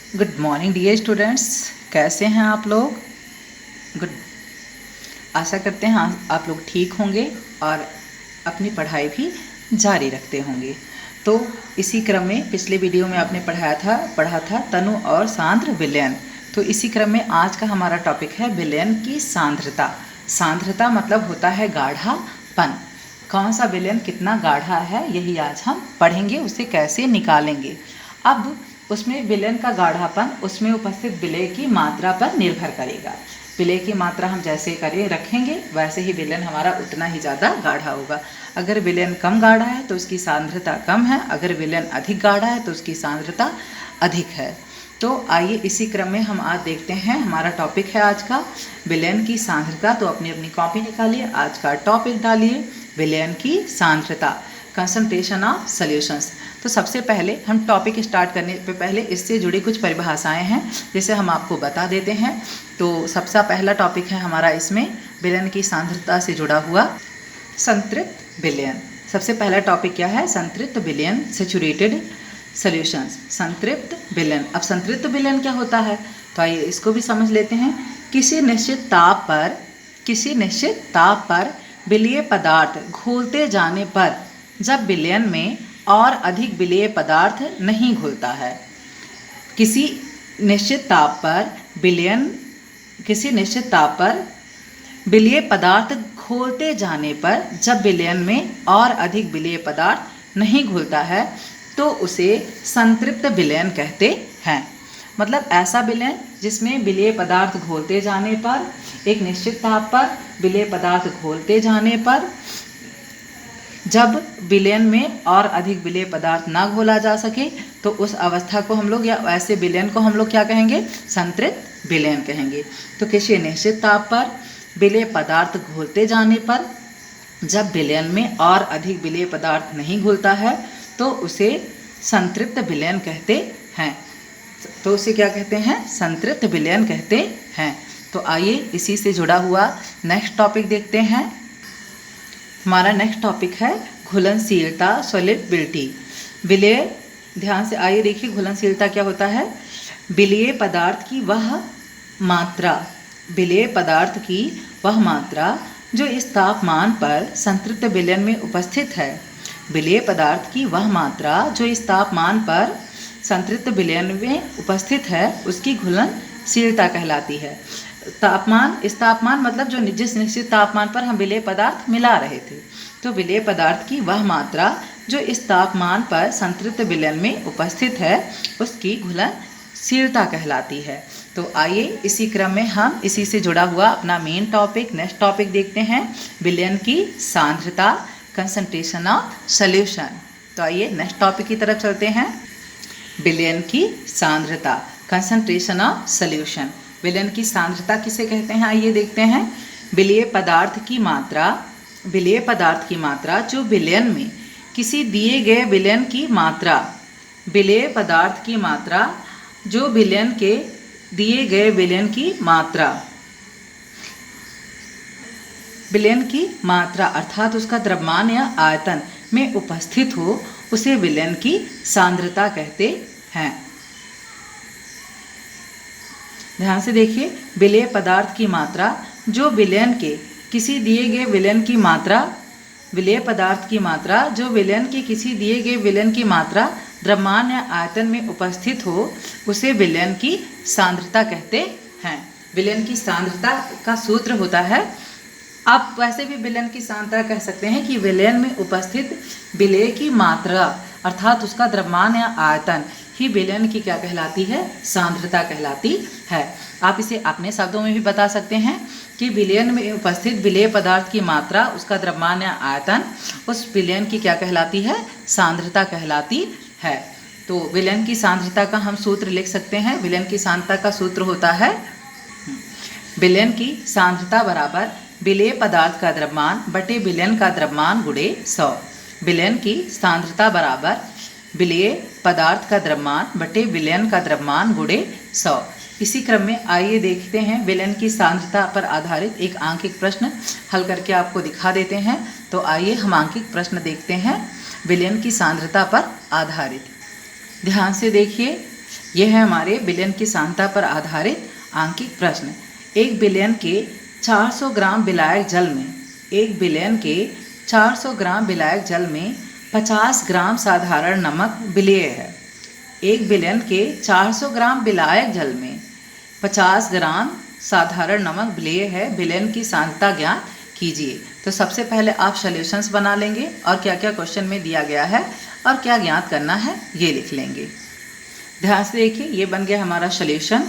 Good morning dear students, कैसे हैं आप लोग। गुड। आशा करते हैं आप लोग ठीक होंगे और अपनी पढ़ाई भी जारी रखते होंगे। तो इसी क्रम में पिछले वीडियो में आपने पढ़ा था तनु और सांद्र विलयन। तो इसी क्रम में आज का हमारा टॉपिक है विलयन की सांद्रता। सांद्रता मतलब होता है गाढ़ापन। कौन सा विलयन कितना गाढ़ा है यही आज हम पढ़ेंगे, उसे कैसे निकालेंगे। अब उसमें विलयन का गाढ़ापन उसमें उपस्थित विलय की मात्रा पर निर्भर करेगा। विलय की मात्रा हम जैसे करें रखेंगे वैसे ही विलयन हमारा उतना ही ज़्यादा गाढ़ा होगा। अगर विलयन कम गाढ़ा है तो उसकी सांद्रता कम है, अगर विलयन अधिक गाढ़ा है तो उसकी सांद्रता अधिक है। तो आइए इसी क्रम में हम आज देखते हैं, हमारा टॉपिक है आज का विलयन की सांद्रता। तो अपनी अपनी कॉपी निकालिए, आज का टॉपिक डालिए विलयन की सांद्रता, कंसंट्रेशन ऑफ सॉल्यूशंस। तो सबसे पहले हम टॉपिक स्टार्ट करने पे पहले इससे जुड़ी कुछ परिभाषाएं हैं जिसे हम आपको बता देते हैं। तो सबसे पहला टॉपिक है हमारा इसमें विलयन की सांद्रता से जुड़ा हुआ संतृप्त विलयन। सबसे पहला टॉपिक क्या है? संतृप्त विलयन, सैचुरेटेड सॉल्यूशंस। संतृप्त विलयन। अब संतृप्त विलयन क्या होता है तो आइए इसको भी समझ लेते हैं। किसी निश्चित ताप पर विलीय पदार्थ घोलते जाने पर जब विलयन में और अधिक विलीय पदार्थ नहीं घुलता है। किसी निश्चित ताप पर विलीय पदार्थ घोलते जाने पर जब विलयन में और अधिक विलीय पदार्थ नहीं घुलता है तो उसे संतृप्त विलयन कहते हैं। मतलब ऐसा विलयन जिसमें विलीय पदार्थ घोलते जाने पर, एक निश्चित ताप पर विलीय पदार्थ घोलते जाने पर जब विलयन में और अधिक विलीय पदार्थ ना घोला जा सके तो उस अवस्था को हम लोग या ऐसे विलयन को हम लोग क्या कहेंगे? संतृप्त विलयन कहेंगे। तो किसी निश्चित ताप पर विलीय पदार्थ घोलते जाने पर जब विलयन में और अधिक विलीय पदार्थ नहीं घुलता है तो उसे संतृप्त विलयन कहते हैं। तो उसे क्या कहते हैं? संतृप्त विलयन कहते हैं। तो आइए इसी से जुड़ा हुआ नेक्स्ट टॉपिक देखते हैं। हमारा नेक्स्ट टॉपिक है घुलनशीलता, सॉल्युबिलिटी। विलय, ध्यान से आइए देखिए घुलनशीलता क्या होता है। विलीय पदार्थ की वह मात्रा जो इस तापमान पर संतृप्त विलयन में उपस्थित है। विलीय पदार्थ की वह मात्रा जो इस तापमान पर संतृप्त विलयन में उपस्थित है उसकी घुलनशीलता कहलाती है। इस तापमान मतलब जो जिस निश्चित तापमान पर हम विलेय पदार्थ मिला रहे थे, तो विलेय पदार्थ की वह मात्रा जो इस तापमान पर संतृप्त विलयन में उपस्थित है उसकी घुलनशीलता कहलाती है। तो आइए इसी क्रम में हम इसी से जुड़ा हुआ अपना मेन टॉपिक, नेक्स्ट टॉपिक देखते हैं विलयन की सांद्रता, कंसंट्रेशन ऑफ सॉल्यूशन। तो आइए नेक्स्ट टॉपिक की तरफ चलते हैं। विलयन की सांद्रता, कंसंट्रेशन ऑफ सॉल्यूशन। विलयन की सांद्रता किसे कहते हैं आइए देखते हैं। विलीय पदार्थ की मात्रा जो विलयन में किसी दिए गए विलयन की मात्रा, विलेय पदार्थ की मात्रा जो विलयन के दिए गए विलयन की मात्रा अर्थात उसका द्रव्यमान या आयतन में उपस्थित हो उसे विलयन की सांद्रता कहते हैं। ध्यान से देखिए, विलेय पदार्थ की मात्रा जो विलयन के किसी दिए गए विलयन की मात्रा, विलेय पदार्थ की मात्रा जो विलयन के किसी दिए गए विलयन की मात्रा द्रव्यमान या आयतन में उपस्थित हो उसे विलयन की सांद्रता कहते हैं। विलयन की सांद्रता का सूत्र होता है, आप वैसे भी विलयन की सांद्रता कह सकते हैं कि विलयन में उपस्थित विलेय की मात्रा अर्थात उसका द्रव्यमान या आयतन ही विलयन की क्या कहलाती है? सांद्रता कहलाती है। आप इसे अपने शब्दों में भी बता सकते हैं कि विलयन में उपस्थित विलेय पदार्थ की मात्रा, उसका द्रव्यमान या आयतन उस विलयन की क्या कहलाती है? सांद्रता कहलाती है। तो विलयन की सांद्रता का हम सूत्र लिख सकते हैं। विलयन की सांद्रता का सूत्र होता है विलयन की सांद्रता बराबर विलेय पदार्थ का द्रव्यमान बटे विलयन का द्रव्यमान गुणे 100। विलयन की सांद्रता बराबर विलेय पदार्थ का द्रव्यमान बटे विलयन का द्रव्यमान गुणे 100। इसी क्रम में आइए देखते हैं विलयन की सांद्रता पर आधारित एक आंकिक प्रश्न हल करके आपको दिखा देते हैं। तो आइए हम आंकिक प्रश्न देखते हैं विलयन की सांद्रता पर आधारित। ध्यान से देखिए, ये है हमारे बिलियन की सांद्रता पर आधारित आंकिक प्रश्न। 1 बिलियन के 400 ग्राम विलायक जल में 1 बिलियन के 400 ग्राम विलायक जल में 50 ग्राम साधारण नमक विलेय है। 1 बिलियन के 400 ग्राम विलायक जल में 50 ग्राम साधारण नमक विलेय है। बिलियन की सांद्रता ज्ञात कीजिए। तो सबसे पहले आप सॉल्यूशंस बना लेंगे और क्या क्या क्वेश्चन में दिया गया है और क्या ज्ञात करना है ये लिख लेंगे। ध्यान से देखिए, ये बन गया हमारा सॉल्यूशन।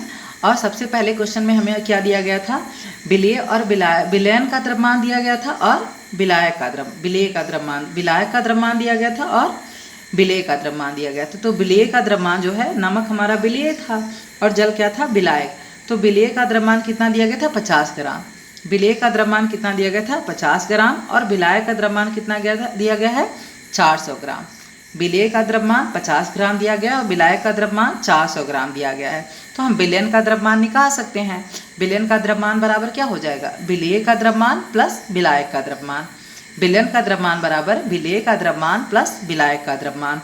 और सबसे पहले क्वेश्चन में हमें क्या दिया गया था, विलेय और विलयन का द्रव्यमान दिया गया था और विलायक का द्रव्यमान दिया गया था और विलेय का द्रव्यमान दिया गया था। तो विलेय का द्रव्यमान जो है, नमक हमारा विलेय था और जल क्या था, विलायक। तो विलेय का द्रव्यमान कितना दिया गया था, 50 ग्राम। विलेय का द्रव्यमान कितना दिया गया था, 50 ग्राम। और विलायक का द्रव्यमान कितना दिया गया है, 400 ग्राम। विलेय का द्रव्यमान 50 ग्राम दिया गया और विलायक का द्रव्यमान 400 ग्राम दिया गया है। तो हम विलयन का द्रव्यमान निकाल सकते हैं। विलयन का द्रव्यमान बराबर क्या हो जाएगा, विलेय का द्रव्यमान प्लस विलायक का द्रव्यमान। विलयन का द्रव्यमान बराबर विलेय का द्रव्यमान प्लस विलायक का द्रव्यमान।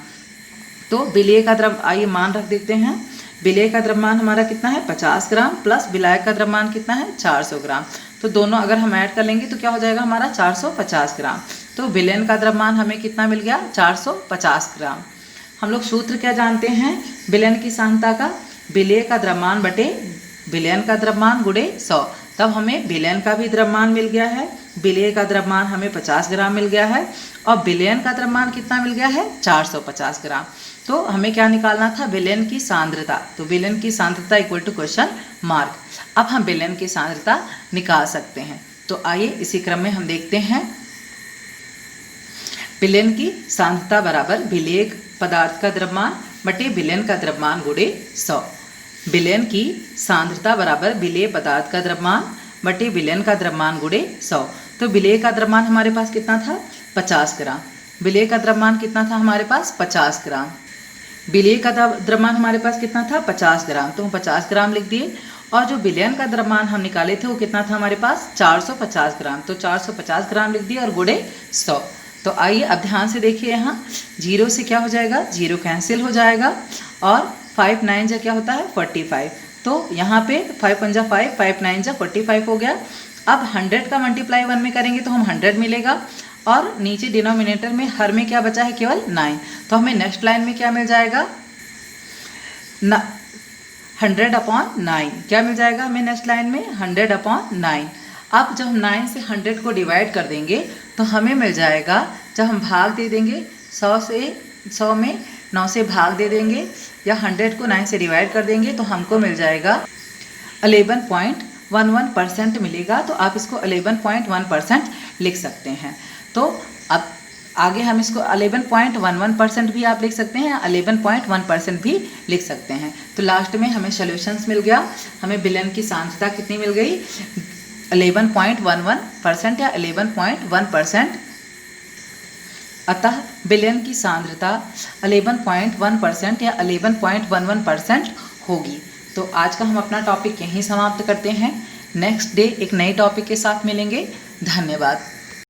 तो विलेय का आइए मान रख देते हैं। विलेय का द्रव्यमान हमारा कितना है, 50 ग्राम प्लस विलायक का द्रव्यमान कितना है, 400 ग्राम। तो दोनों अगर हम ऐड कर लेंगे तो क्या हो जाएगा हमारा, 450 ग्राम। तो विलयन का द्रव्यमान हमें कितना मिल गया, 450 ग्राम। हम लोग सूत्र क्या जानते हैं विलयन की सांद्रता का, विलेय का द्रव्यमान बटे विलयन का द्रव्यमान गुणे 100। तब हमें विलयन का भी द्रव्यमान मिल गया है, विलेय का द्रव्यमान हमें 50 ग्राम मिल गया है और विलयन का द्रव्यमान कितना मिल गया है, 450 ग्राम। तो हमें क्या निकालना था, विलयन की सांद्रता। तो विलयन की सांद्रता इक्वल टू क्वेश्चन मार्क। अब हम विलयन की सांद्रता निकाल सकते हैं। तो आइए इसी क्रम में हम देखते हैं। विलयन की सांद्रता बराबर विलेय पदार्थ का द्रव्यमान बटे विलयन का द्रव्यमान गुणे 100। विलयन की सांद्रता बराबर विलेय पदार्थ का द्रव्यमान बटे विलयन का द्रव्यमान गुणे 100। तो विलेय का द्रव्यमान हमारे पास कितना था, 50 ग्राम। विलेय का द्रव्यमान कितना था हमारे पास, 50 ग्राम। विलेय का द्रव्यमान हमारे पास कितना था, 50 ग्राम। तो हम 50 ग्राम लिख दिए। और जो विलयन का द्रव्यमान हम निकाले थे वो कितना था हमारे पास, 450 ग्राम। तो 450 ग्राम लिख दिए और गुणे 100। तो आइए अब ध्यान से देखिए, यहाँ 0 से क्या हो जाएगा, 0 कैंसिल हो जाएगा और 5 9 जा क्या होता है, 45। तो यहाँ पे 5 पंजा 5, 5 9 जा 45 हो गया। अब 100 का मल्टीप्लाई 1 में करेंगे तो हम 100 मिलेगा और नीचे डिनोमिनेटर में हर में क्या बचा है, केवल 9। तो हमें नेक्स्ट लाइन में क्या मिल जाएगा, 100/9 क्या मिल जाएगा हमें नेक्स्ट लाइन में, 100/9। अब जब हम 9 से 100 को डिवाइड कर देंगे तो हमें मिल जाएगा, जब हम भाग दे देंगे 100 में 9 से भाग दे देंगे या 100 को 9 से डिवाइड कर देंगे तो हमको मिल जाएगा 11.11% मिलेगा। तो आप इसको 11.1% लिख सकते हैं। तो अब आगे हम इसको 11.11% भी आप लिख सकते हैं, 11.1% भी लिख सकते हैं। तो लास्ट में हमें सॉल्यूशंस मिल गया। हमें विलयन की सांद्रता कितनी मिल गई, 11.11% या 11.1%। अतः विलयन की सांद्रता 11.1% या 11.11% होगी। तो आज का हम अपना टॉपिक यहीं समाप्त करते हैं। नेक्स्ट डे एक नए टॉपिक के साथ मिलेंगे। धन्यवाद।